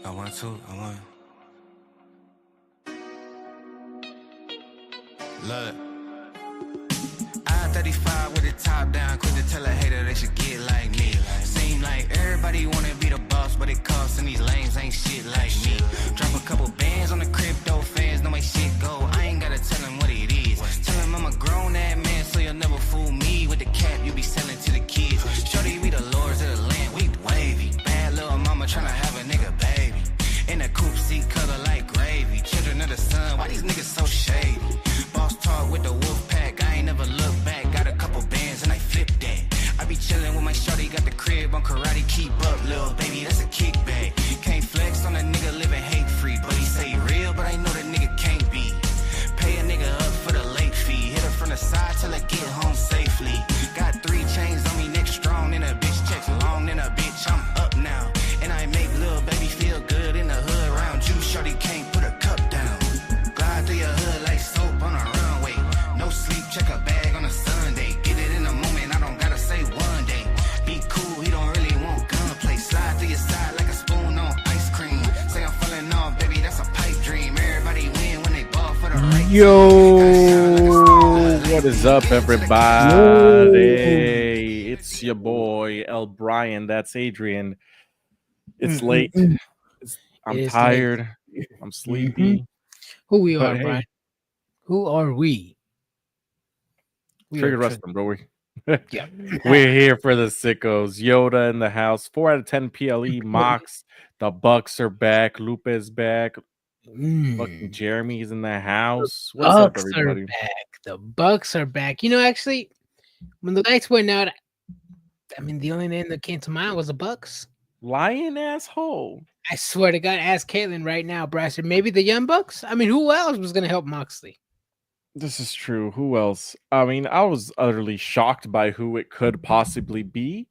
I want to. Look. I-35 with the top down, quick to tell a hater they should get like me. Seem like everybody wanna be the boss, but it costs and these lames ain't shit like me. Drop a couple bands on the crypto fans, know my shit go. I ain't gotta tell them what it is. Tell them I'm a grown ass man, so you'll never fool me with the cap you be selling to the kids. Shorty, we the lords of the land, we wavy. Bad little mama tryna have a nigga baby. In a coupe seat color like gravy. Children of the sun, why these niggas so shady? Boss talk with the wolf pack, I ain't never look back. Got a couple bands and I flip that. I be chillin' with my shorty, got the crib on karate. Keep up, little baby, that's a kickback. Can't flex on a nigga living hate free, but he say real, but I know the nigga can't be. Pay a nigga up for the late fee. Hit her from the side till I get home safely. Got 3 chains on me, neck strong, and a bitch checks long, and a bitch I'm up now. And I make little baby feel good in the hood around you. Shorty can't put a cup down. Glide through your hood like soap on a runway. No sleep, check a bag on a Sunday. Get it in a moment, I don't gotta say one day. Be cool, he don't really want gunplay. Slide through your side like a spoon on ice cream. Say I'm falling off, baby, that's a pipe dream. Everybody win when they ball for the right. Yo, what is up, everybody? It's your boy El Brian. That's Adrian. It's late. I'm tired. I'm sleepy. Who we are, But, hey. Brian? Who are we? Trigger wrestling, bro. Yeah. We're here for the sickos. Yoda in the house. 4 out of 10 PLE. Mox. The Bucks are back. Lupe's back. Fucking Jeremy's in the house. What's up, Bucks everybody? are back. The Bucks are back. You know, actually, when the lights went out, I mean, the only name that came to mind was the Bucks. Lying asshole. I swear to God, ask Caitlin right now, Brasher. Maybe the Young Bucks? I mean, who else was going to help Moxley? This is true. Who else? I mean, I was utterly shocked by who it could possibly be.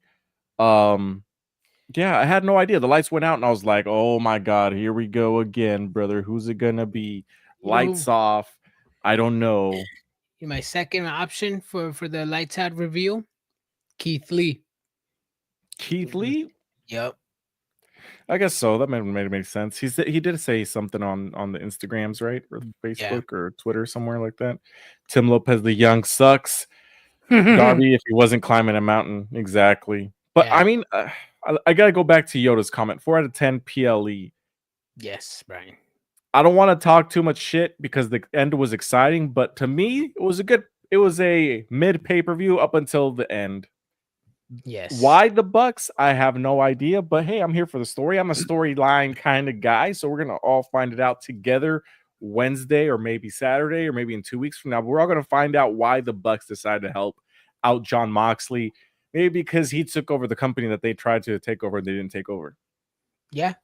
Yeah, I had no idea. The lights went out and I was like, oh my God, here we go again, brother. Who's it gonna be? Lights off. I don't know. My second option for the lights out reveal, Keith Lee. Keith Lee? Yep. I guess so. That made make sense. He did say something on the Instagrams, right? Or Facebook or Twitter, somewhere like that. Tim Lopez, the young sucks. Darby, if he wasn't climbing a mountain, exactly. But I mean, I gotta go back to Yoda's comment. 4 out of 10 PLE. Yes, Brian. I don't want to talk too much shit because the end was exciting, but to me, it was a mid pay-per-view up until the end. Yes. Why the Bucks? I have no idea, but hey, I'm here for the story. I'm a storyline kind of guy, so we're gonna all find it out together Wednesday or maybe Saturday or maybe in 2 weeks from now. But we're all gonna find out why the Bucks decided to help out Jon Moxley. Maybe because he took over the company that they tried to take over and they didn't take over. Yeah.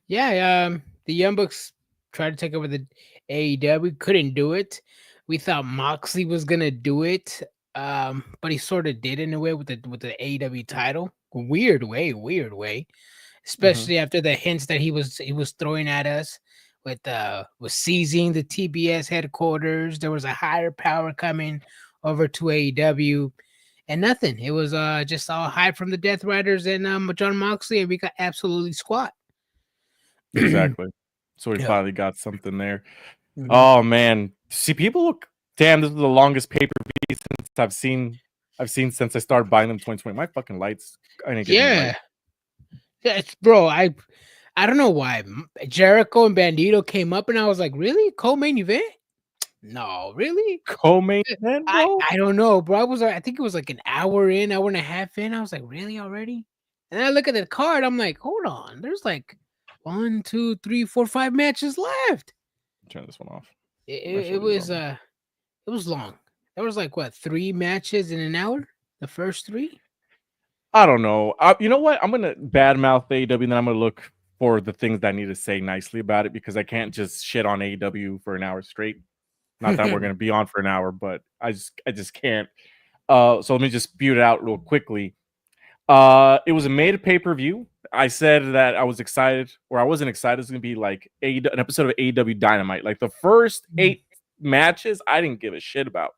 Yeah. The Young Bucks tried to take over the AEW, couldn't do it. We thought Moxley was gonna do it. But he sort of did in a way with the AEW title. Weird way. Especially after the hints that he was throwing at us with seizing the TBS headquarters. There was a higher power coming over to AEW. And nothing. It was just all hype from the Death Riders and Jon Moxley, and we got absolutely squat. Exactly. So we finally got something there. Oh man. See, people look damn, this is the longest pay-per-view since I've seen since I started buying them 2020. My fucking lights. Yeah, bro. I don't know why Jericho and Bandito came up, and I was like, really? Co-main event? No, really? Co-main event, bro? I don't know, bro. I think it was like an hour and a half in. I was like, really already? And then I look at the card. I'm like, hold on. There's like 1, 2, 3, 4, 5 matches left. Turn this one off. It was long. There was like 3 matches in an hour? The first 3? I don't know. You know what? I'm gonna badmouth AEW, and then I'm gonna look for the things that I need to say nicely about it because I can't just shit on AEW for an hour straight. Not that we're gonna be on for an hour, but I just can't. So let me just spew it out real quickly. It was a made pay-per-view. I said that I was excited, or I wasn't excited. It's gonna be like an episode of AEW Dynamite. Like the first 8 matches, I didn't give a shit about,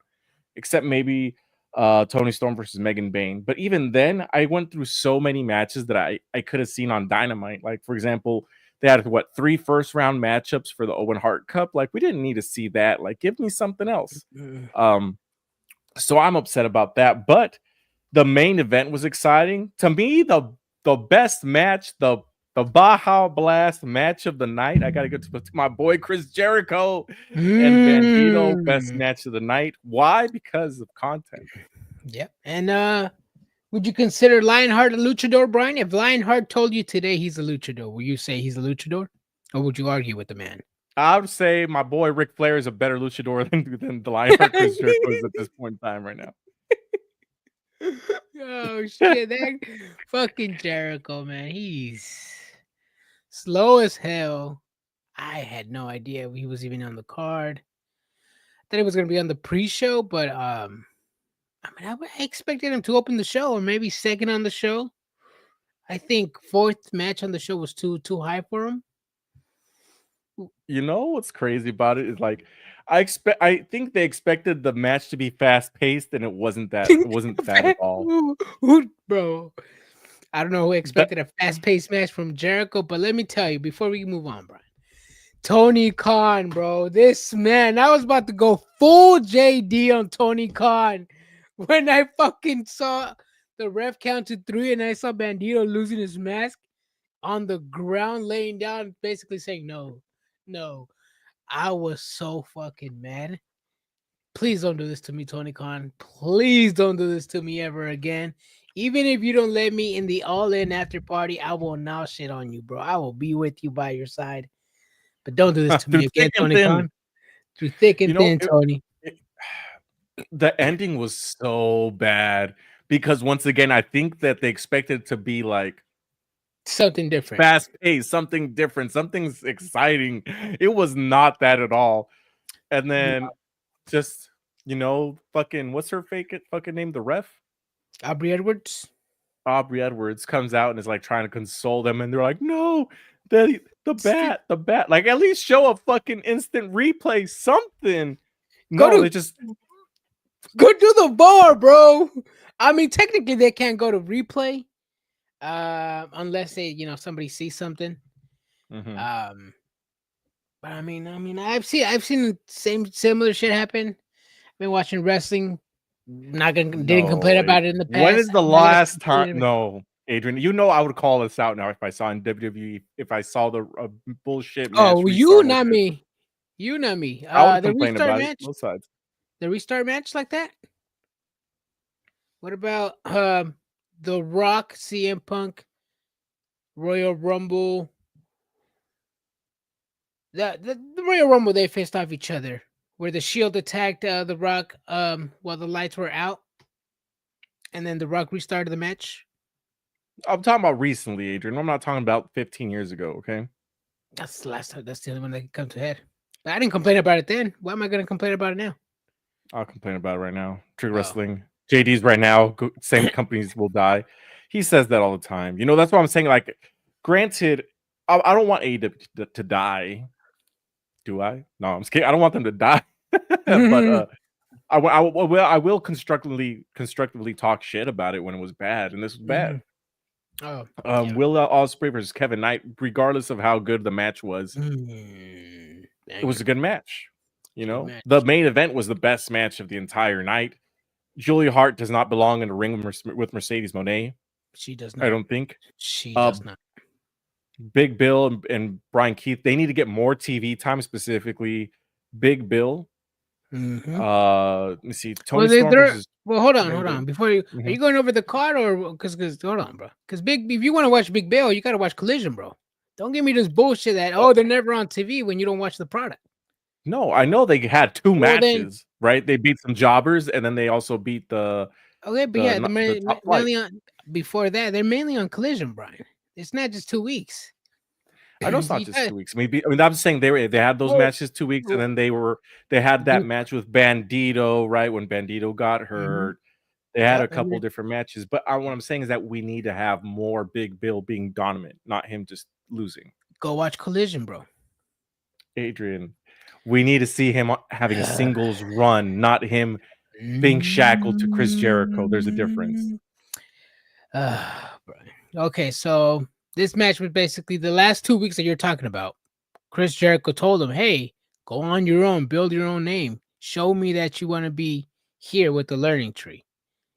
except maybe Tony Storm versus Megan Bayne. But even then, I went through so many matches that I could have seen on Dynamite. Like, for example, They had 3 first-round matchups for the Owen Hart Cup. Like, we didn't need to see that. Like, give me something else. So I'm upset about that. But the main event was exciting. To me, the best match, the Baja Blast match of the night. I gotta go to my boy Chris Jericho and Bandito, best match of the night. Why? Because of content. Yep. And would you consider Lionheart a luchador, Brian? If Lionheart told you today he's a luchador, will you say he's a luchador? Or would you argue with the man? I would say my boy Ric Flair is a better luchador than the Lionheart Chris Jericho is at this point in time right now. Oh shit, that fucking Jericho, man. He's slow as hell. I had no idea he was even on the card. I thought he was gonna be on the pre-show, but I expected him to open the show or maybe second on the show. I think 4th match on the show was too high for him. You know what's crazy about it is like I think they expected the match to be fast paced, and it wasn't that. It wasn't that at all. Bro, I don't know who expected a fast paced match from Jericho, but let me tell you before we move on, Brian. Tony Khan, bro, this man, I was about to go full JD on Tony Khan when I fucking saw the ref count to 3 and I saw Bandito losing his mask on the ground, laying down, basically saying no. I was so fucking mad. Please don't do this to me, Tony Khan. Please don't do this to me ever again. Even if you don't let me in the all-in after party, I will now shit on you, bro. I will be with you by your side. But don't do this to me again, Tony Khan. Through thick and thin, Tony. The ending was so bad because once again, I think that they expected it to be like something different, fast paced, something different, something's exciting. It was not that at all. And then just, fucking what's her fucking name? The ref? Aubrey Edwards. Aubrey Edwards comes out and is like trying to console them, and they're like, no, the bat. Like, at least show a fucking instant replay, something. They just go to the bar, bro. I mean, technically they can't go to replay. Unless they, somebody sees something. But I mean, I've seen similar shit happen. I've been watching wrestling. Didn't complain about it in the past. When is the last time? No, Adrian, I would call this out now if I saw in WWE, if I saw the bullshit match. Oh, you not me. You not me. I would complain about it. Both sides. The restart match like that. What about The Rock, CM Punk, Royal Rumble? The Royal Rumble, they faced off each other, where the Shield attacked The Rock while the lights were out, and then The Rock restarted the match. I'm talking about recently, Adrian. I'm not talking about 15 years ago, okay? That's the last time. That's the only one that can come to head. But I didn't complain about it then. Why am I going to complain about it now? I'll complain about it right now. True Wrestling. JD's right now. Same companies will die. He says that all the time. That's what I'm saying. Like, granted, I don't want AEW to die. Do I? No, I'm scared. I don't want them to die. But I will constructively talk shit about it when it was bad, and this was bad. Will Ospreay versus Kevin Knight, regardless of how good the match was, it was a good match. The main event was the best match of the entire night. Julia Hart does not belong in the ring with Mercedes Moné. She does not. I don't think. She does not. Big Bill and Brian Keith, they need to get more TV time, specifically Big Bill. Let me see. Tony Storm versus... Well, hold on. Before you, are you going over the card or because hold on, bro? Because if you want to watch Big Bill, you got to watch Collision, bro. Don't give me this bullshit that they're never on TV when you don't watch the product. No, I know they had 2 matches, right? They beat some jobbers, and then they also beat the. Okay, but mainly on before that, they're mainly on Collision, Brian. It's not just 2 weeks. I know it's not just 2 weeks. Maybe I'm saying they had those matches 2 weeks, and then they had that match with Bandito, right? When Bandito got hurt, they had a couple different matches. But what I'm saying is that we need to have more Big Bill being dominant, not him just losing. Go watch Collision, bro. Adrian, we need to see him having a singles run, not him being shackled to Chris Jericho. There's a difference. Okay, so this match was basically the last 2 weeks that you're talking about. Chris Jericho told him, hey, go on your own, build your own name. Show me that you want to be here with the learning tree.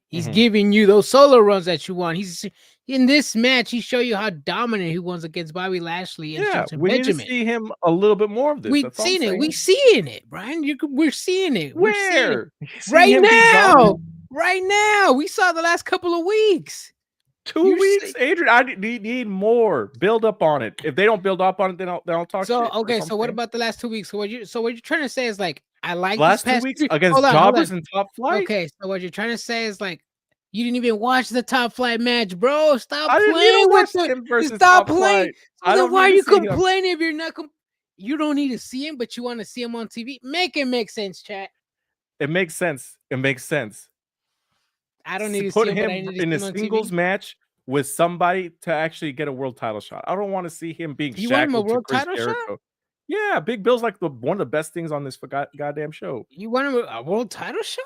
He's giving you those solo runs that you want. He's in this match. He showed you how dominant he was against Bobby Lashley and Shelton we Benjamin. need to see him a little bit more of this. We've seen it. We're seeing it, Brian. We're seeing it. Where? We're seeing it. Right now. Right now. We saw the last couple of weeks. 2 weeks, Adrian. I need more build up on it. If they don't build up on it, they don't talk. So shit. okay, so what about the last 2 weeks? So what you're trying to say is like I like last these past 2 weeks 3 against Jobbers and Top Flight. Okay, so what you're trying to say is like you didn't even watch the Top Flight match, bro. Stop playing with him versus stop Top playing. Flight. So then why are you complaining if you're not? You don't need to see him, but you want to see him on TV. Make it make sense, chat. It makes sense. It makes sense. I don't need to put see him in a TV. singles match with somebody to actually get a world title shot. I don't want to see him being shackled to Chris Jericho. Shot? Yeah, Big Bill's like one of the best things on this goddamn show. You want him a world title shot?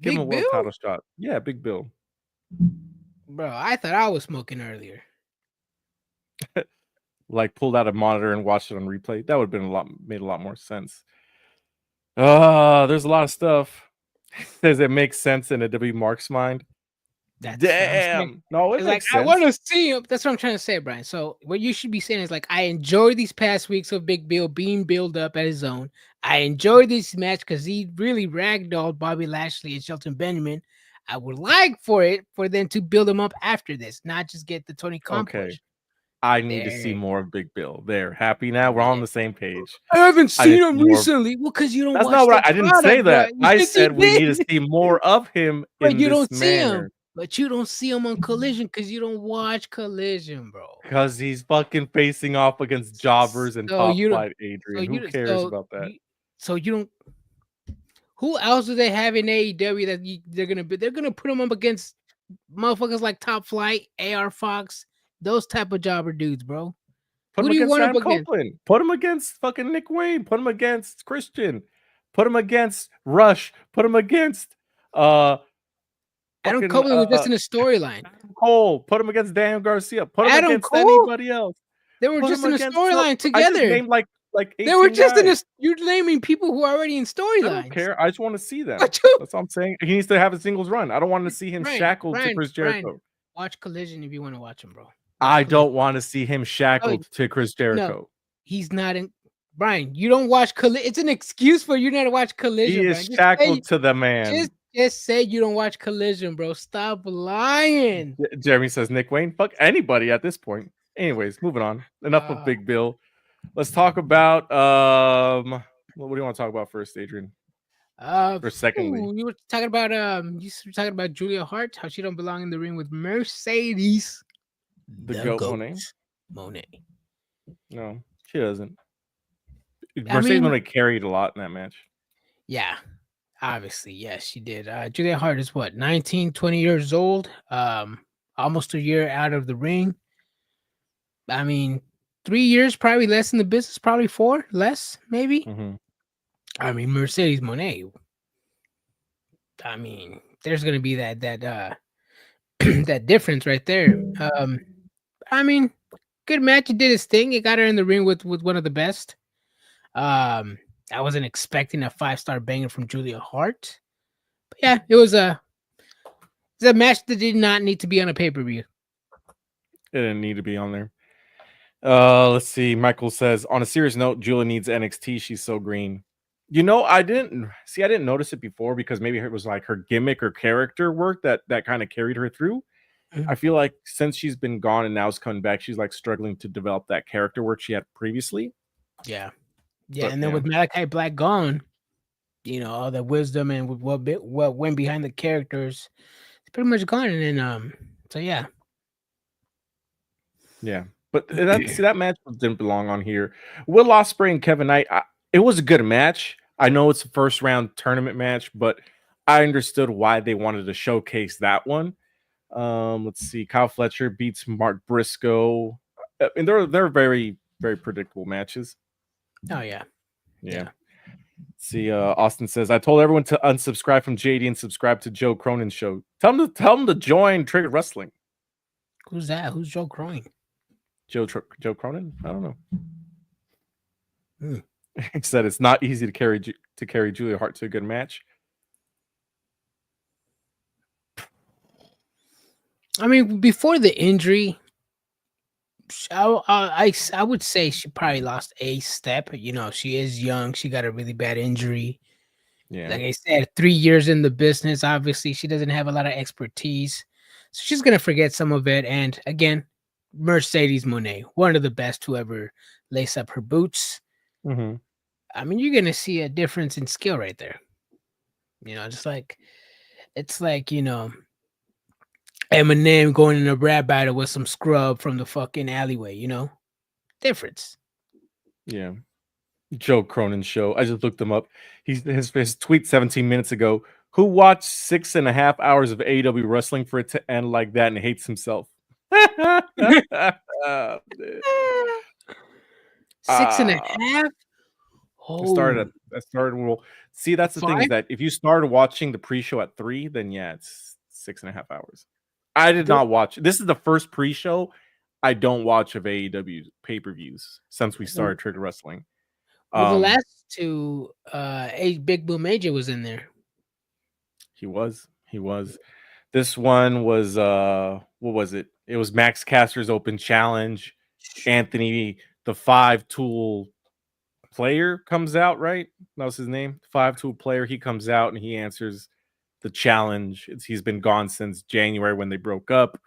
Give him a world title shot. Yeah, Big Bill. Bro, I thought I was smoking earlier. Like pulled out a monitor and watched it on replay. That would have made a lot more sense. There's a lot of stuff. Says it makes sense in a W Mark's mind. Damn. No, it makes sense. I want to see him. That's what I'm trying to say, Brian. So what you should be saying is like, I enjoy these past weeks of Big Bill being built up at his own. I enjoy this match because he really ragdolled Bobby Lashley and Shelton Benjamin. I would like for them to build him up after this, not just get the Tony Khan push. I need to see more of Big Bill. There, happy now. We're all on the same page. I haven't seen him recently. Well, because you don't. That's not right. I didn't say that. I said we need to see more of him. But you don't see him. But you don't see him on Collision because you don't watch Collision, bro. Because he's fucking facing off against Jobbers and Top Flight, Adrian. Who cares about that? So you don't. Who else do they have in AEW that they're gonna be? They're gonna put him up against motherfuckers like Top Flight, AR Fox, those type of jobber dudes, bro. Put him against Adam Copeland. Put him against fucking Nick Wayne. Put him against Christian. Put him against Rush. Put him against Adam Copeland was just in a storyline. Cole. Put him against Daniel Garcia. Put him against anybody else. They were just in a storyline together. I just named like they were just in a. You're naming people who are already in storylines. I don't care. I just want to see them. That's all I'm saying. He needs to have a singles run. I don't want to see him shackled to Chris Jericho. Watch Collision if you want to watch him, bro. I don't want to see him shackled to Chris Jericho. No, he's not in. Brian, you don't watch Collision. It's an excuse for you not to watch Collision. He is shackled to the man. Just say you don't watch Collision, bro. Stop lying. Jeremy says Nick Wayne. Fuck anybody at this point. Anyways, moving on. Enough of Big Bill. Let's talk about what do you want to talk about first, Adrian? Or secondly, you were talking about Julia Hart, how she don't belong in the ring with Mercedes. The goat Monet. No, she doesn't. Mercedes Monet carried a lot in that match. Yeah, obviously, yes, she did. Julia Hart is what, 19, 20 years old, almost a year out of the ring. I mean, 3 years, probably less in the business, probably 4 less, maybe. Mm-hmm. I mean, Mercedes Monet. I mean, there's gonna be that that difference right there. I mean, good match. It did its thing. It got her in the ring with one of the best. I wasn't expecting a 5-star banger from Julia Hart, but yeah, it was a match that did not need to be on a pay-per-view. It didn't need to be on there. Let's see. Michael says, on a serious note, Julia needs NXT. She's so green. You know, I didn't notice it before because maybe it was like her gimmick or character work that kind of carried her through. Mm-hmm. I feel like since she's been gone and now is coming back, she's like struggling to develop that character work she had previously. Yeah. And then with Malachi Black gone, you know, all that wisdom and what went behind the characters, it's pretty much gone. And then, so yeah. Yeah. But that match didn't belong on here. Will Ospreay and Kevin Knight, it was a good match. I know it's a first round tournament match, but I understood why they wanted to showcase that one. Let's see. Kyle Fletcher beats Mark Briscoe. And they're very, very predictable matches. Oh, yeah. Let's see, Austin says, I told everyone to unsubscribe from JD and subscribe to Joe Cronin's show. Tell them to join Triggered Wrestling. Who's that? Who's Joe Cronin? Joe Cronin? I don't know. Hmm. He said it's not easy to carry Julia Hart to a good match. I mean, before the injury, I would say she probably lost a step. You know, she is young. She got a really bad injury. Yeah. Like I said, 3 years in the business. Obviously, she doesn't have a lot of expertise, so she's gonna forget some of it. And again, Mercedes Moné, one of the best to ever lace up her boots. Mm-hmm. I mean, you're gonna see a difference in skill right there. You know, just like it's like, you know, Eminem going in a rap battle with some scrub from the fucking alleyway, you know? Difference. Yeah. Joe Cronin show. I just looked him up. His tweet 17 minutes ago. Who watched 6.5 hours of AEW wrestling for it to end like that and hates himself? Oh, dude. 6.5? Oh, I started. Well, see, that's the thing is 5? that if you started watching the pre-show at 3, then yeah, it's 6.5 hours. I did not watch. This is the first pre-show I don't watch of AEW pay-per-views since we started Trigger Wrestling. Well, the last 2, Big Boom AJ was in there. He was. This one was what was it? It was Max Caster's Open Challenge. Anthony, the 5-tool player, comes out, right? That was his name. 5-tool player. He comes out and he answers the challenge. He's been gone since January when they broke up.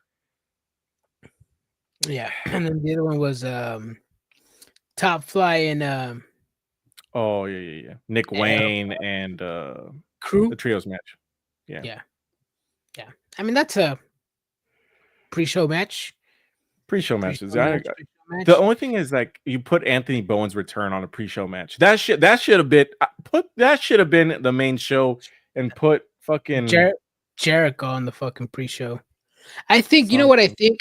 Yeah. And then the other one was Top Fly and oh yeah. Nick Wayne and Crew. the trios match. Yeah. I mean, that's a pre-show match. Pre-show matches. Match. The only thing is, like, you put Anthony Bowen's return on a pre-show match. That should have been the main show, and put fucking Jericho on the fucking pre-show. I think you know what I think.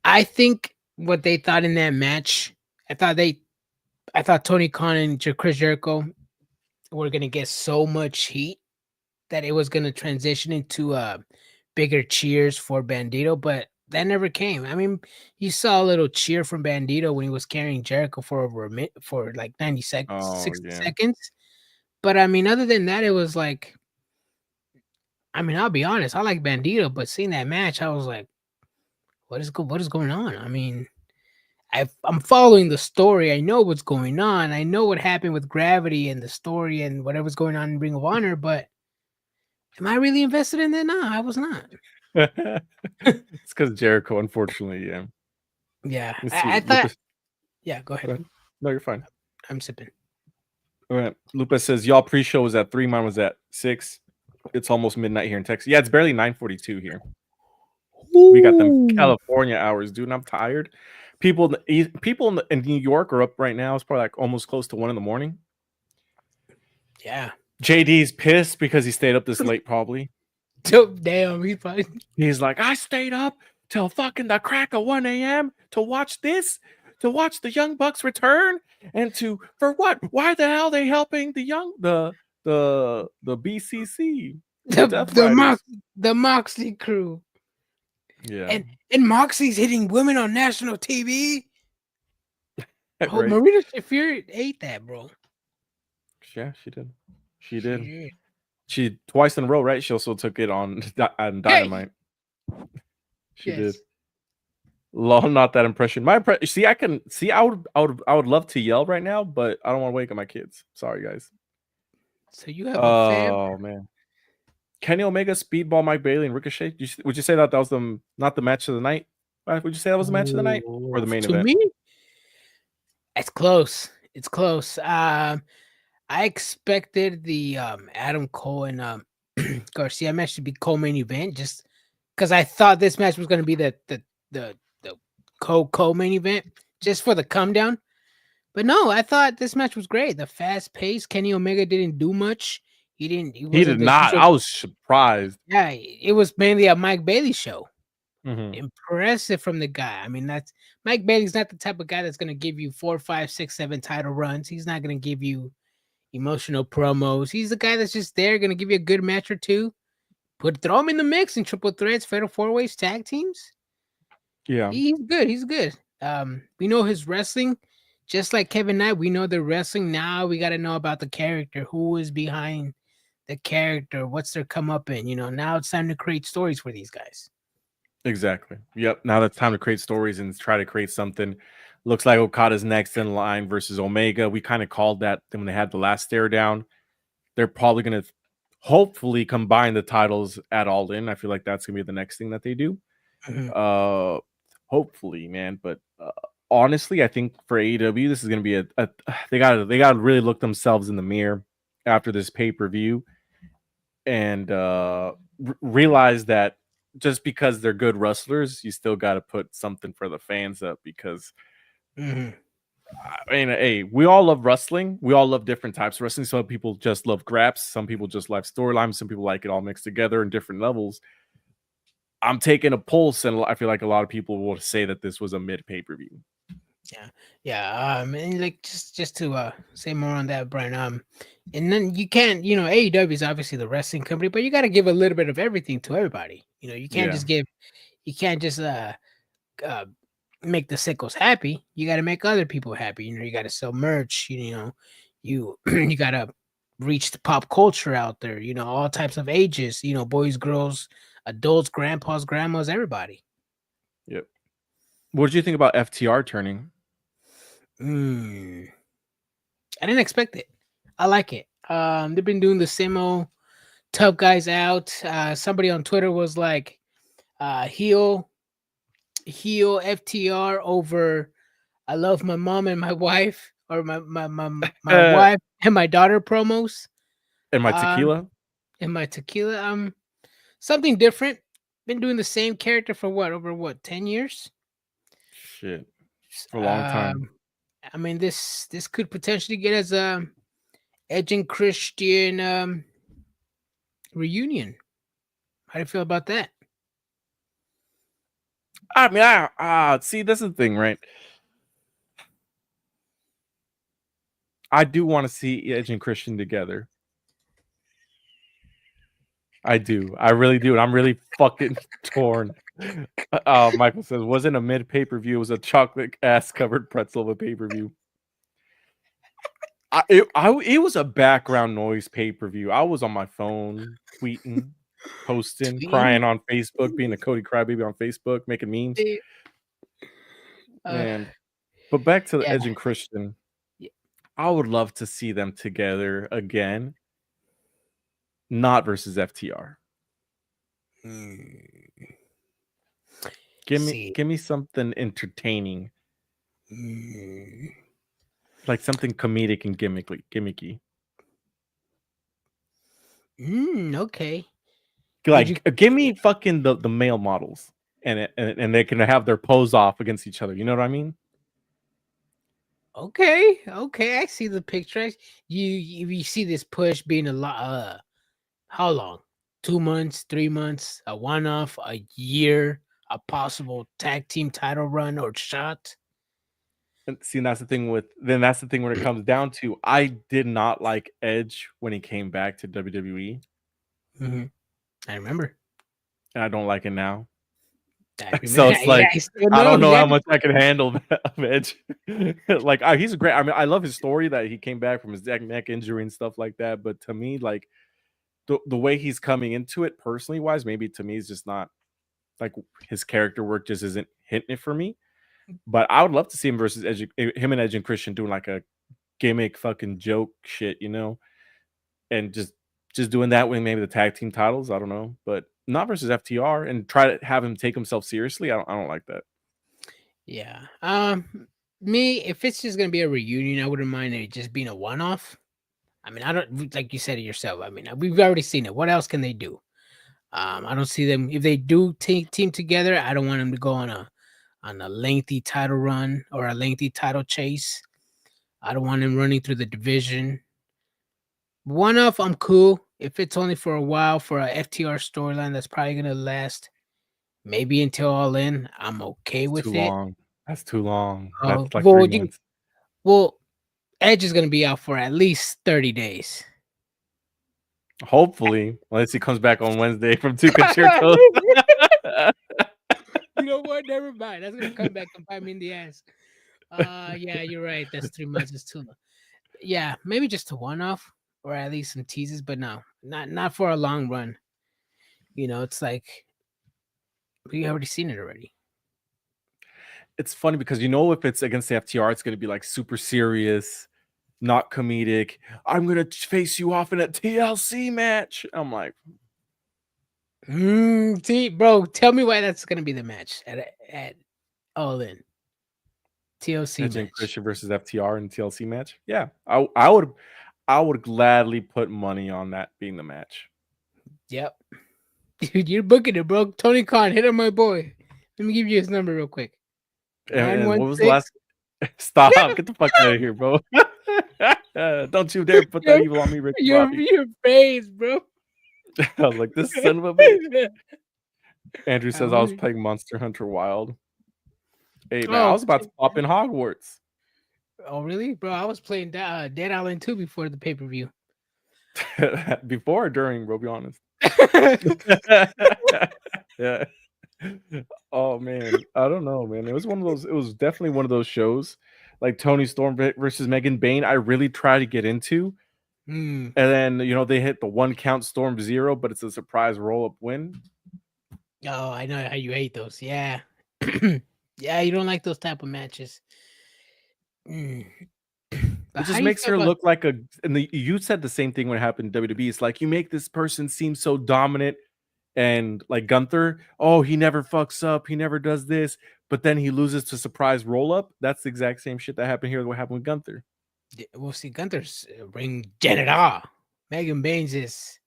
I think what they thought in that match. I thought Tony Khan and Chris Jericho were gonna get so much heat that it was gonna transition into bigger cheers for Bandito, but that never came. I mean, you saw a little cheer from Bandito when he was carrying Jericho for over a minute, for like 90 seconds, 60 seconds. But I mean, other than that, it was like, I mean, I'll be honest, I like Bandito, but seeing that match, I was like, what is going on? I mean, I'm following the story. I know what's going on. I know what happened with Gravity and the story and whatever's going on in Ring of Honor, but am I really invested in that? No, I was not. It's because Jericho, unfortunately, yeah. Yeah, I thought. Yeah, go ahead. No, you're fine. I'm sipping. All right. Lupa says y'all pre-show was at 3, mine was at 6. It's almost midnight here in Texas. Yeah, it's barely 9:42 here. Ooh. We got them California hours, dude. And I'm tired. People in New York are up right now. It's probably like almost close to 1 a.m. Yeah. JD's pissed because he stayed up this late, probably. Damn, he's like, I stayed up till fucking the crack of 1 a.m. to watch this, to watch the Young Bucks return, and for what? Why the hell are they helping the BCC, the Moxley crew? Yeah, and Moxley's hitting women on national TV. Right. Marina Shafir ate that, bro. Yeah, she did. She twice in a row, right? She also took it on Dynamite. Hey! She did. Lol, not that impression. My impression. See, I would love to yell right now, but I don't want to wake up my kids. Sorry, guys. So you have a fan? Oh man. Kenny Omega, Speedball, Mike Bailey, and Ricochet. Would you say that was not the match of the night? Would you say that was the match of the night or the main event? To me, it's close. It's close. I expected the Adam Cole and Garcia match to be co-main event, just because I thought this match was going to be the co-main event, just for the come down. But no, I thought this match was great. The fast pace. Kenny Omega didn't do much. He did not. I was surprised. Yeah, it was mainly a Mike Bailey show. Mm-hmm. Impressive from the guy. I mean, that's Mike Bailey's not the type of guy that's going to give you 4, 5, 6, 7 title runs. He's not going to give you emotional promos. He's the guy that's just there, going to give you a good match or two. Throw him in the mix in triple threats, fatal 4-ways, tag teams. Yeah, he's good. We know his wrestling, just like Kevin Knight. We know the wrestling. Now we got to know about the character. Who is behind the character? What's their come up in? Now it's time to create stories for these guys. Exactly. Yep. Now it's time to create stories and try to create something. Looks like Okada's next in line versus Omega. We kind of called that when they had the last stare down. They're probably going to hopefully combine the titles at All In. I feel like that's going to be the next thing that they do. Mhm. Hopefully, man. But honestly, I think for AEW, this is going to be they got to really look themselves in the mirror after this pay-per-view and realize that just because they're good wrestlers, you still got to put something for the fans up because Mhm. I mean, hey, we all love wrestling. We all love different types of wrestling. Some people just love graps. Some people just like storylines. Some people like it all mixed together in different levels. I'm taking a pulse, and I feel like a lot of people will say that this was a mid pay-per-view. Yeah. And like just to say more on that, Brian. And then you can't, AEW is obviously the wrestling company, but you got to give a little bit of everything to everybody. You can't Yeah. just uh make the sickos happy. You got to make other people happy. You got to sell merch. You you got to reach the pop culture out there. All types of ages. Boys, girls, adults, grandpas, grandmas, everybody. Yep. What did you think about FTR turning? I didn't expect it. I like it. They've been doing the same old tough guys out. Somebody on Twitter was like, heel FTR over I love my mom and my wife, or my wife and my daughter promos. And my tequila? And my tequila. Something different. Been doing the same character for over 10 years? Shit. For a long time. I mean, this could potentially get as a Edge and Christian reunion. How do you feel about that? I mean, see, this is the thing, right? I do want to see Edge and Christian together. I do. I really do. And I'm really fucking torn. Michael says, wasn't a mid pay-per-view, it was a chocolate ass covered pretzel of a pay-per-view. It was a background noise pay-per-view. I was on my phone tweeting, posting, crying on Facebook, being a Cody crybaby on Facebook, making memes. Man. But back to the Edge and Christian. I would love to see them together again. Not versus FTR. Give me something entertaining. Like something comedic and gimmicky. Okay. Like give me fucking the male models and they can have their pose off against each other. You know what I mean? Okay. I see the picture. You see this push being a lot. How long? 2 months, 3 months, a one-off, a year, a possible tag team title run or shot. And see, that's the thing when it comes down to, I did not like Edge when he came back to WWE. I remember. And I don't like it now. So it's like, I don't know how much I can handle of Edge. Like, he's great. I mean, I love his story that he came back from his neck injury and stuff like that. But to me, like, the way he's coming into it personally wise, maybe to me is just not like his character work just isn't hitting it for me. But I would love to see him versus him and Edge and Christian doing like a gimmick fucking joke shit, and just doing that with maybe the tag team titles. I don't know, but not versus FTR and try to have him take himself seriously. I don't like that. Yeah. Me, if it's just gonna be a reunion, I wouldn't mind it just being a one-off. I mean, I don't, like you said it yourself. I mean, we've already seen it. What else can they do? I don't see them, if they do team together. I don't want them to go on a lengthy title run or a lengthy title chase. I don't want them running through the division. One off, I'm cool. If it's only for a while for a FTR storyline that's probably gonna last maybe until All In, I'm okay with it. Long. That's too long. That's like 3 months. Well, Edge is gonna be out for at least 30 days. Hopefully, unless he comes back on Wednesday from two concertos. You know what? Never mind. That's gonna come back and bite me in the ass. Yeah, you're right. That's 3 months is too long. Yeah, maybe just a one-off or at least some teases, but no, not for a long run. You know, it's like we already seen it already. It's funny because if it's against the FTR, it's gonna be like super serious, not comedic. I'm gonna face you off in a TLC match. I'm like, See, bro, tell me why that's gonna be the match at All In. TLC imagine match. Christian versus FTR in TLC match. Yeah, I would gladly put money on that being the match. Yep. Dude, you're booking it, bro. Tony Khan, hit on my boy. Let me give you his number real quick. And what was the last? Stop! Get the fuck out of here, bro. Don't you dare put that evil on me, Rick. Your face, bro. I was like, this son of a bitch. Andrew says I was playing Monster Hunter Wild. Hey, man, I was about to pop in Hogwarts. Oh, really? Bro, I was playing Dead Island 2 before the pay-per-view. Before or during, bro, be honest. Yeah. Oh, man. I don't know, man. It was definitely one of those shows like Tony Storm versus Megan Bayne. I really try to get into. And then, they hit the 1 count Storm 0, but it's a surprise roll-up win. Oh, I know how you hate those. Yeah. Yeah, you don't like those type of matches. It just makes her look like you said the same thing when it happened in WWE. It's like you make this person seem so dominant, and like Gunther, oh, he never fucks up, he never does this, but then he loses to surprise roll-up. That's the exact same shit that happened here. What happened with Gunther? We'll see. Gunther's ring general. Megan Bayne's is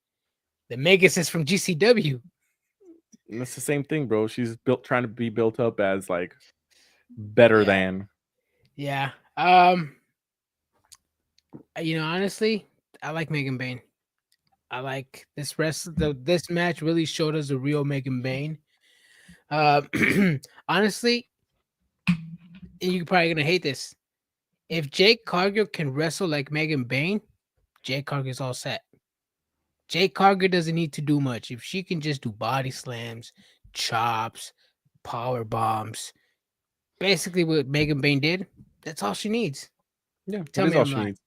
the Megas is from GCW. And it's the same thing, bro. She's trying to be built up as like better than. Yeah. Honestly, I like Megan Bayne. I like this this match really showed us the real Megan Bayne. Honestly, you're probably gonna hate this. If Jake Cargill can wrestle like Megan Bayne, Jake Cargill's all set. Jake Cargill doesn't need to do much. If she can just do body slams, chops, power bombs, basically what Megan Bayne did, that's all she needs. Yeah, tell me all she needs.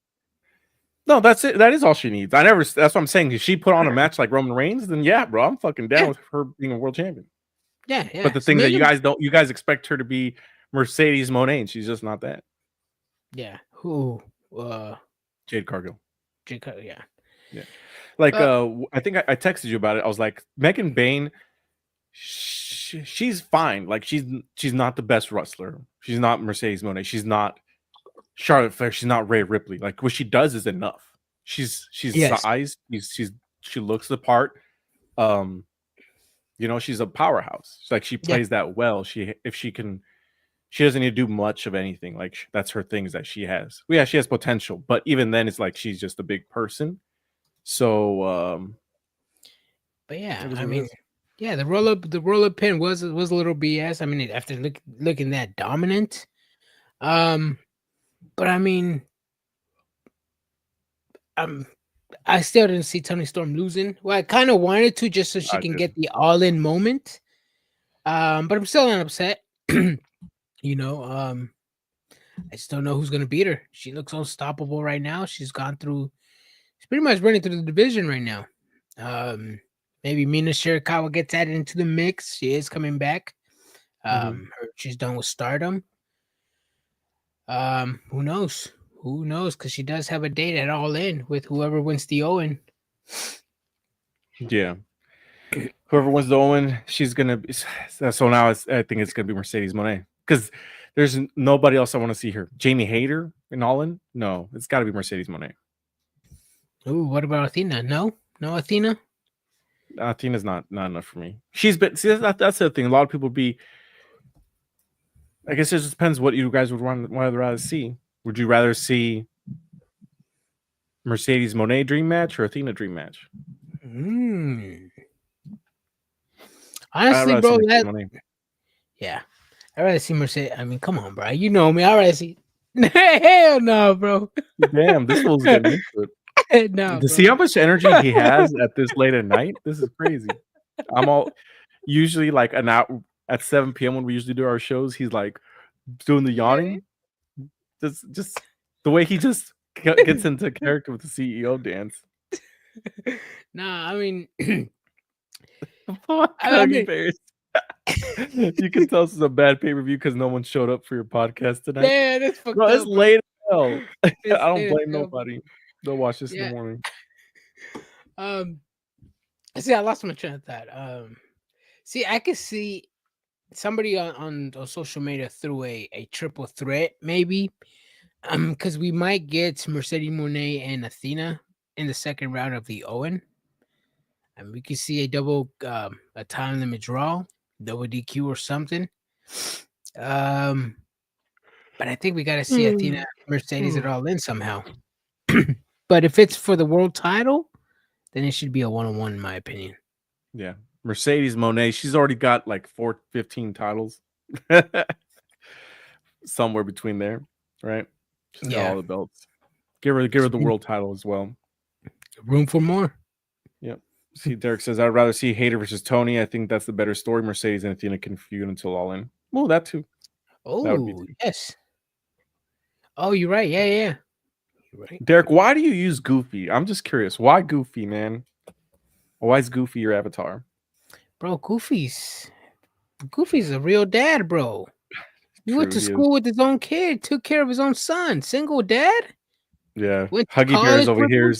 No, that's it. That is all she needs. That's what I'm saying. If she put on a match like Roman Reigns, then yeah, bro, I'm fucking down with her being a world champion. Yeah. But the thing that you guys expect her to be Mercedes Moné, and she's just not that. Yeah. Who? Jade Cargill. Yeah. Like, I think I texted you about it. I was like, Megan Bayne, she's fine. Like, she's not the best wrestler. She's not Mercedes Moné. She's not Charlotte Flair. She's not Rhea Ripley. Like, what she does is enough. She's sized. She looks the part. She's a powerhouse. It's like she plays that well. She doesn't need to do much of anything. Like, that's her things that she has. Well, yeah, she has potential, but even then, it's like she's just a big person. So, but yeah, I mean, yeah, the roll up pin was a little BS. I mean, after looking that dominant, but I mean, I still didn't see Toni Storm losing. Well, I kind of wanted to just so she can get the all in moment. But I'm still not upset. I just don't know who's gonna beat her. She looks unstoppable right now. She's pretty much running through the division right now. Maybe Mina Shirakawa gets added into the mix. She is coming back. She's done with Stardom. Who knows? Who knows? Because she does have a date at All In with whoever wins the Owen. Yeah. Whoever wins the Owen, she's gonna be. So now I think it's gonna be Mercedes Moné because there's nobody else I want to see her. Jamie Hayter in All In? No, it's got to be Mercedes Moné. Ooh, what about Athena? No Athena. Athena's not enough for me. She's been. See, that's the thing. A lot of people be. I guess it just depends what you guys would rather see. Would you rather see Mercedes Moné dream match or Athena dream match? Honestly, bro, yeah, I'd rather see Mercedes. I mean, come on, bro. You know me. I'd rather see. Hell no, bro. Damn, this fool's getting into it. No, to see how much energy he has at this late at night. This is crazy. I'm all usually like an hour. at 7 p.m. when we usually do our shows, he's like doing the yawning. Just the way he just gets into character with the CEO dance. Nah, I mean, Fuck, I mean, Bears. You can tell this is a bad pay-per-view because no one showed up for your podcast tonight. yeah, that's fucked Bro, up. it's late as hell. I It's don't late as blame hell. nobody. They'll watch this in Yeah. the morning. See, I lost my train of thought. See, I could see somebody on social media threw a triple threat, maybe. Because we might get Mercedes Moné and Athena in the second round of the Owen. And we could see a double a time limit draw, double DQ or something. But I think we gotta see Athena Mercedes at all in somehow. But if it's for the world title, then it should be a 1-on-1 in my opinion. Yeah. Mercedes Moné, she's already got like 15 titles. Somewhere between there, right? She's got all the belts. Give her the world title as well. Room for more. Yep. See, Derek says, I'd rather see Hayter versus Tony. I think that's the better story. Mercedes and Athena can feud until All In. Well, that too. Oh, yes. Oh, you're right. Yeah. You're right. Derek, why do you use Goofy? I'm just curious. Why Goofy, man? Why is Goofy your avatar? Bro, Goofy's a real dad, bro. He went to school with his own kid, took care of his own son. Single dad? Yeah. Huggy Bears over here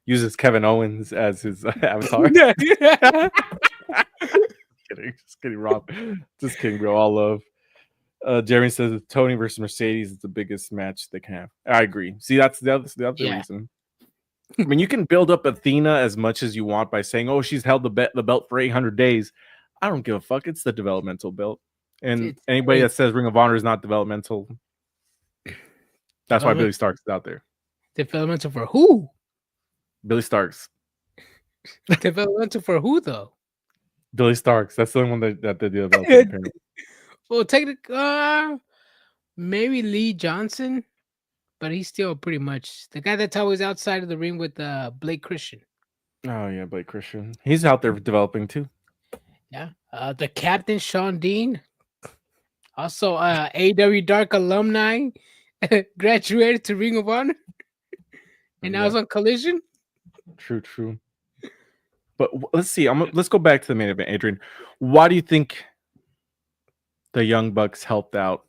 uses Kevin Owens as his avatar. Just kidding, Rob. Just kidding, bro. All love. Jeremy says Tony versus Mercedes is the biggest match they can have. I agree. See, that's the other reason. I mean, you can build up Athena as much as you want by saying, "Oh, she's held the belt for 800 days." I don't give a fuck. It's the developmental belt, and anybody that says Ring of Honor is not developmental, that's why Billy Starks is out there. Developmental for who? Billy Starks. Developmental for who though? Billy Starks. That's the only one that did the development. Well, technically, maybe Lee Johnson. But he's still pretty much the guy that's always outside of the ring with Blake Christian. Oh, yeah, Blake Christian. He's out there developing too. Yeah. The captain, Sean Dean. Also, AEW Dark alumni. Graduated to Ring of Honor. And now it's on Collision. True. But let's see. Let's go back to the main event, Adrian. Why do you think the Young Bucks helped out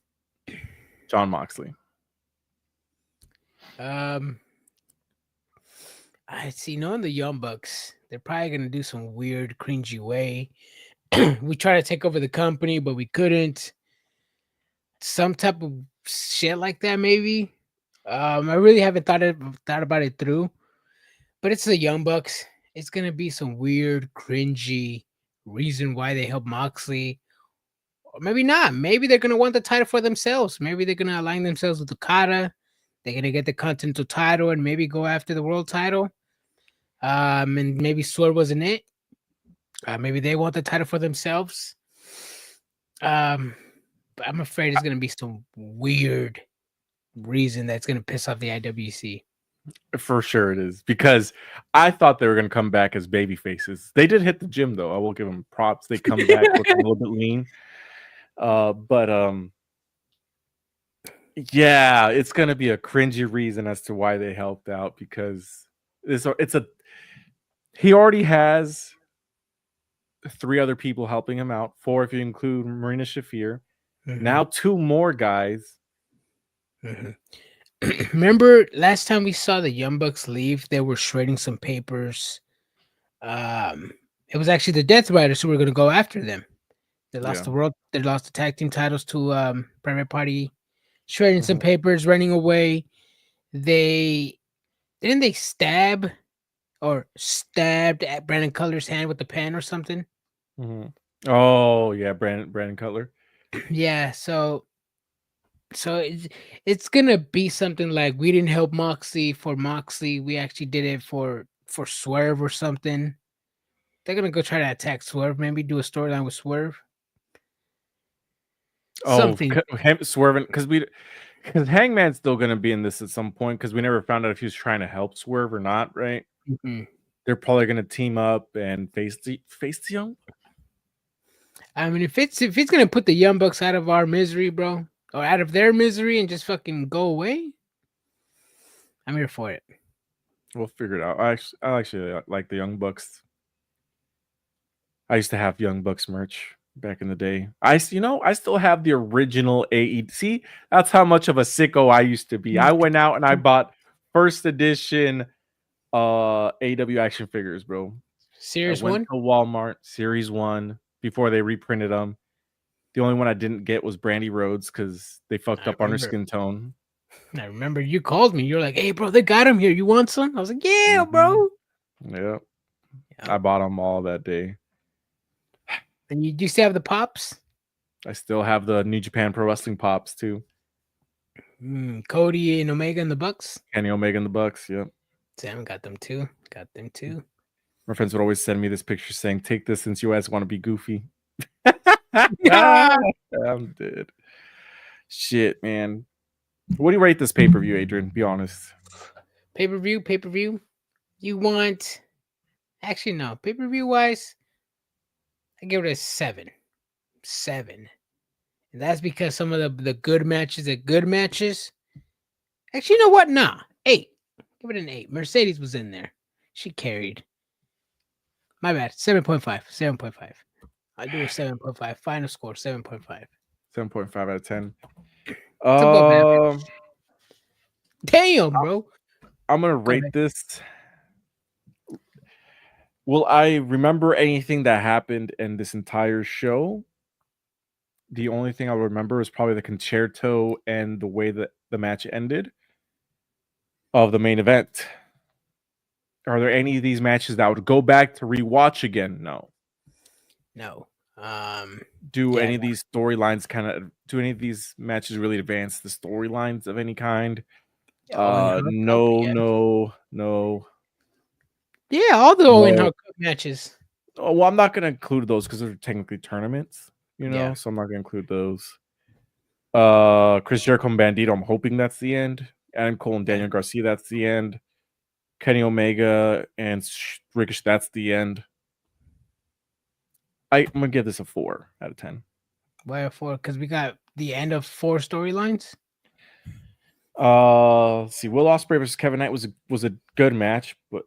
Jon Moxley? I see. Knowing the Young Bucks, they're probably gonna do some weird, cringy way. We tried to take over the company, but we couldn't. Some type of shit like that, maybe. I really haven't thought about it through. But it's the Young Bucks. It's gonna be some weird, cringy reason why they help Moxley. Or maybe not. Maybe they're gonna want the title for themselves. Maybe they're gonna align themselves with Okada. They're gonna get the Continental title and maybe go after the world title. And maybe Swerve wasn't it. Maybe they want the title for themselves. But I'm afraid it's gonna be some weird reason that's gonna piss off the IWC. For sure it is, because I thought they were gonna come back as baby faces. They did hit the gym though. I will give them props. They come back looking a little bit lean. Yeah, it's gonna be a cringy reason as to why they helped out, because he already has 3 other people helping him out, 4 if you include Marina Shafir. Mm-hmm. Now 2 more guys. Mm-hmm. Remember last time we saw the Young Bucks leave, they were shredding some papers. It was actually the Death Riders who were going to go after them. They lost they lost the tag team titles to Private Party, shredding some papers, running away. They stabbed at Brandon Cutler's hand with the pen or something. Mm-hmm. Oh yeah, Brandon Cutler. Yeah, so it's gonna be something like, we didn't help Moxley for Moxley, we actually did it for Swerve or something. They're gonna go try to attack Swerve, maybe do a storyline with Swerve. Something Swerving, because Hangman's still gonna be in this at some point, because we never found out if he was trying to help Swerve or not, right? Mm-hmm. They're probably gonna team up and face the Young. I mean, if it's gonna put the Young Bucks out of our misery, bro, or out of their misery and just fucking go away, I'm here for it. We'll figure it out. I actually like the Young Bucks. I used to have Young Bucks merch back in the day. I still have the original AE. See, that's how much of a sicko I used to be. I went out and I bought first edition AEW action figures, bro. Series I went one. to Walmart, Series 1, before they reprinted them. The only one I didn't get was Brandy Rhodes because they fucked up on her skin tone. I remember you called me. You're like, "Hey, bro, they got him here. You want some?" I was like, "Yeah, bro." Yeah. I bought them all that day. And you do you still have the pops? I still have the New Japan Pro Wrestling pops too. Cody and Omega and the Bucks. Kenny Omega and the Bucks. Yep. Sam got them too. Got them too. My friends would always send me this picture saying, "Take this since you guys want to be goofy." Yeah. I'm dead. Shit, man. What do you rate this pay-per-view, Adrian? Be honest. Pay-per-view. You want? Actually, no. Pay-per-view wise, I give it a 7. 7. And that's because some of the good matches are good matches. Actually, you know what? Nah. 8. Give it an 8. Mercedes was in there. She carried. My bad. 7.5. 7.5. I do a 7.5. Final score 7.5. 7.5 out of 10. Damn, bro. I'm gonna rate this. Will I remember anything that happened in this entire show? The only thing I'll remember is probably the concerto and the way that the match ended of the main event. Are there any of these matches that I would go back to rewatch again? No. Do any of these storylines do any of these matches really advance the storylines of any kind? No. Yeah, all the Owen Hart matches. Oh, well, I'm not going to include those because they're technically tournaments, so I'm not going to include those. Chris Jericho and Bandito, I'm hoping that's the end. Adam Cole and Daniel Garcia, that's the end. Kenny Omega and Ricochet, that's the end. I'm going to give this a 4 out of 10. Why a 4? Because we got the end of 4 storylines. Let's see. Will Ospreay versus Kevin Knight was a good match, but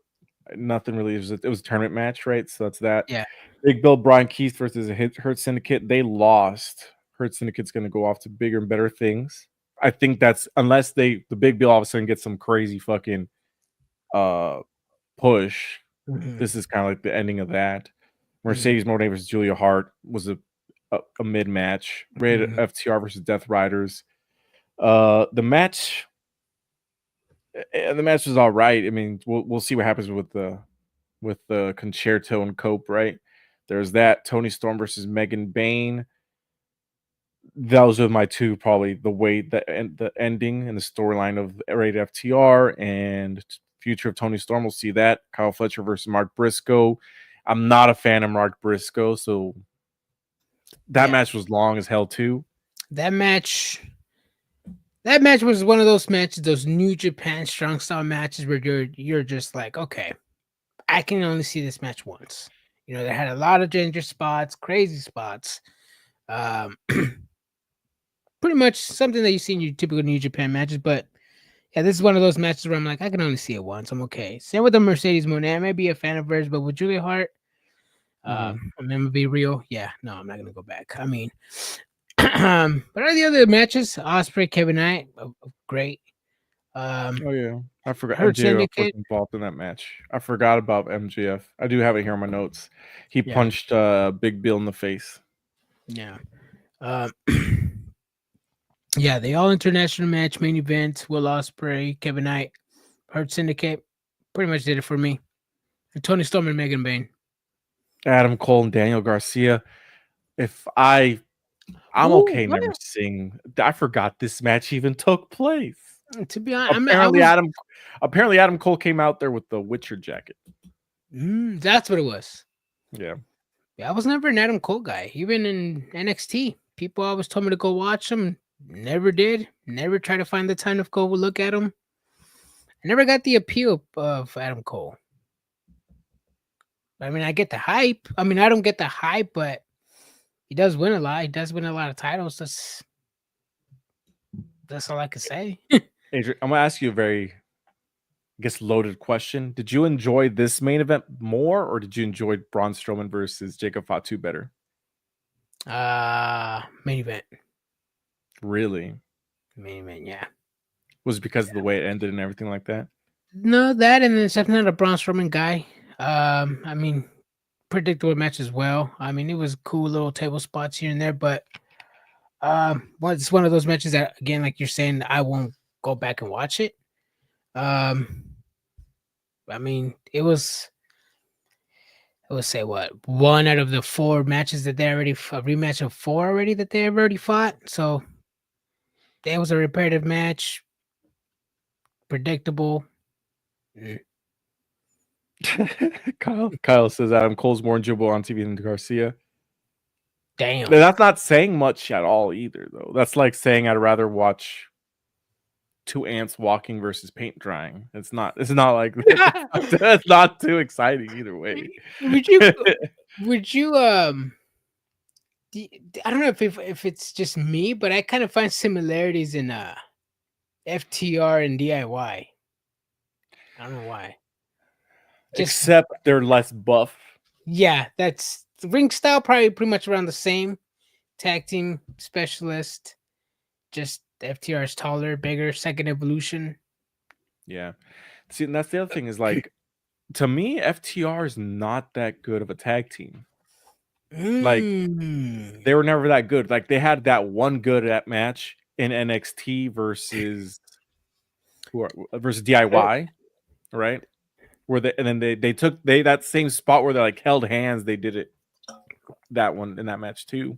nothing really. It was a tournament match, right? So that's that. Yeah. Big Bill, Brian Keith versus Hurt Syndicate. They lost. Hurt Syndicate's going to go off to bigger and better things. I think that's unless the Big Bill all of a sudden gets some crazy fucking push. Mm-hmm. This is kind of like the ending of that. Mercedes Moné versus Julia Hart was a mid match. Rated FTR versus Death Riders. The match was all right. I mean, we'll see what happens with the concerto and Cope, right? There's that. Toni Storm versus Megan Bayne. Those are my two, probably the way the ending and the storyline of Rated FTR and future of Toni Storm. We'll see that. Kyle Fletcher versus Mark Briscoe. I'm not a fan of Mark Briscoe, so that match was long as hell too. That match was one of those matches, those New Japan strong style matches where you're just like, okay, I can only see this match once. They had a lot of ginger spots, crazy spots. Pretty much something that you see in your typical New Japan matches, but yeah, this is one of those matches where I'm like, I can only see it once. I'm okay. Same with the Mercedes Moné. I may be a fan of hers, but with Julia Hart, I'm gonna be real. Yeah, no, I'm not gonna go back. I mean, but are the other matches? Ospreay, Kevin Knight, great. Oh yeah, I forgot. MJF was involved in that match. I forgot about MJF. I do have it here on my notes. He punched Big Bill in the face. Yeah. Yeah, the All International match main event. Will Ospreay, Kevin Knight, Hurt Syndicate, pretty much did it for me. And Toni Storm and Megan Bayne. Adam Cole and Daniel Garcia. I'm okay never seeing. I forgot this match even took place. To be honest, apparently Adam Cole came out there with the Witcher jacket. That's what it was. Yeah, I was never an Adam Cole guy. Even in NXT, people always told me to go watch him. Never did. Never tried to find the time to go look at him. I never got the appeal of Adam Cole. I mean, I get the hype. I mean, I don't get the hype, but He does win a lot. He does win a lot of titles. That's all I can say. Adrian, I'm gonna ask you a very, I guess, loaded question. Did you enjoy this main event more, or did you enjoy Braun Strowman versus Jacob Fatu better? Main event. Really? Main event, yeah. Was it because of the way it ended and everything like that? No, that and then it's definitely not a Braun Strowman guy. I mean, predictable match as well. I mean, it was cool little table spots here and there, but well, it's one of those matches that, again, like you're saying, I won't go back and watch it. I mean, it was, I would say, what, one out of the 4 matches that they already, a rematch of 4 already that they have already fought. So that was a repetitive match, predictable. Kyle says Adam Cole's more enjoyable on TV than Garcia. Damn. That's not saying much at all either, though. That's like saying I'd rather watch 2 ants walking versus paint drying. It's not like that's not too exciting either way. Would you I don't know if it's just me, but I kind of find similarities in FTR and DIY. I don't know why. Except they're less buff. Yeah, that's the ring style, probably pretty much around the same. Tag team specialist. Just FTR is taller, bigger, second evolution. Yeah. See, and that's the other thing is like, to me, FTR is not that good of a tag team. Like, they were never that good. Like, they had that one good at match in NXT versus DIY, right? Where they took that same spot where they like held hands. They did it that one in that match too.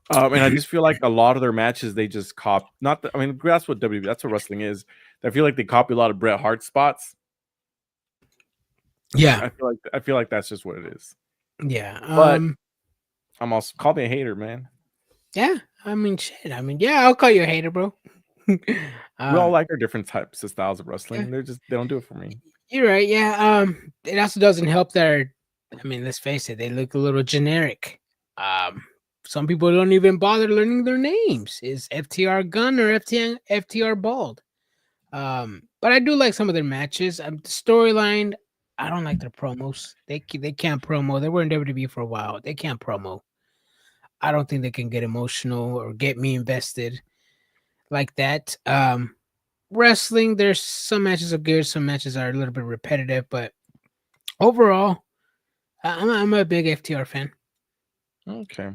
And I just feel like a lot of their matches they just copy. I mean, that's what WWE, that's what wrestling is. I feel like they copy a lot of Bret Hart spots. Yeah, I feel like that's just what it is. Yeah, but I'm also, call me a hater, man. Yeah, I mean, shit. I mean, yeah, I'll call you a hater, bro. We all like our different types of styles of wrestling. Yeah. They don't do it for me. You're right. Yeah. It also doesn't help that I mean, let's face it, they look a little generic. Some people don't even bother learning their names. Is FTR Gun or FTR Bald? But I do like some of their matches. The storyline, I don't like their promos. They can't promo. They were in WWE for a while. They can't promo. I don't think they can get emotional or get me invested like that. Wrestling, there's some matches are good, some matches are a little bit repetitive, but overall, I'm a big FTR fan. Okay.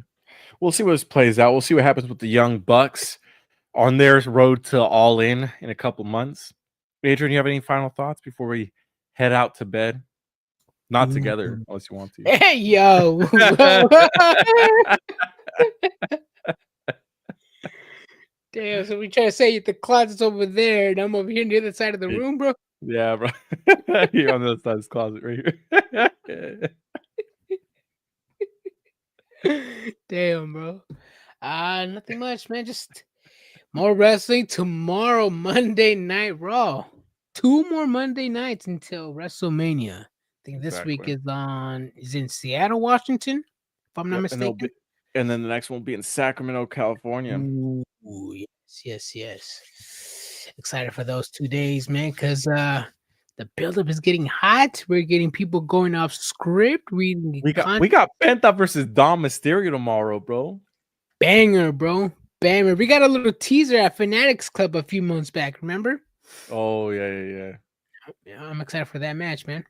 We'll see what this plays out. We'll see what happens with the Young Bucks on their road to All In a couple months. Adrian, you have any final thoughts before we head out to bed? Not together, unless you want to. Hey, yo. Damn, so we try to say the closet's over there, and I'm over here on the other side of the room, bro? Yeah, bro. You're on the other side of this closet right here. Damn, bro. Nothing much, man. Just more wrestling tomorrow, Monday Night Raw. 2 more Monday nights until WrestleMania. I think this week is in Seattle, Washington, if I'm not mistaken. And then the next one will be in Sacramento, California. Ooh, yes. Excited for those 2 days, man, because the buildup is getting hot. We're getting people going off script. We got Penta versus Dom Mysterio tomorrow, bro. Banger, bro. Banger. We got a little teaser at Fanatics Club a few months back, remember? Oh, yeah. Yeah, I'm excited for that match, man.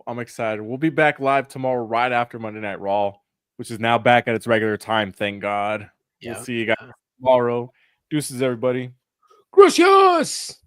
I'm excited. We'll be back live tomorrow right after Monday Night Raw, which is now back at its regular time, thank God. Yeah. We'll see you guys tomorrow. Deuces, everybody. Gracias.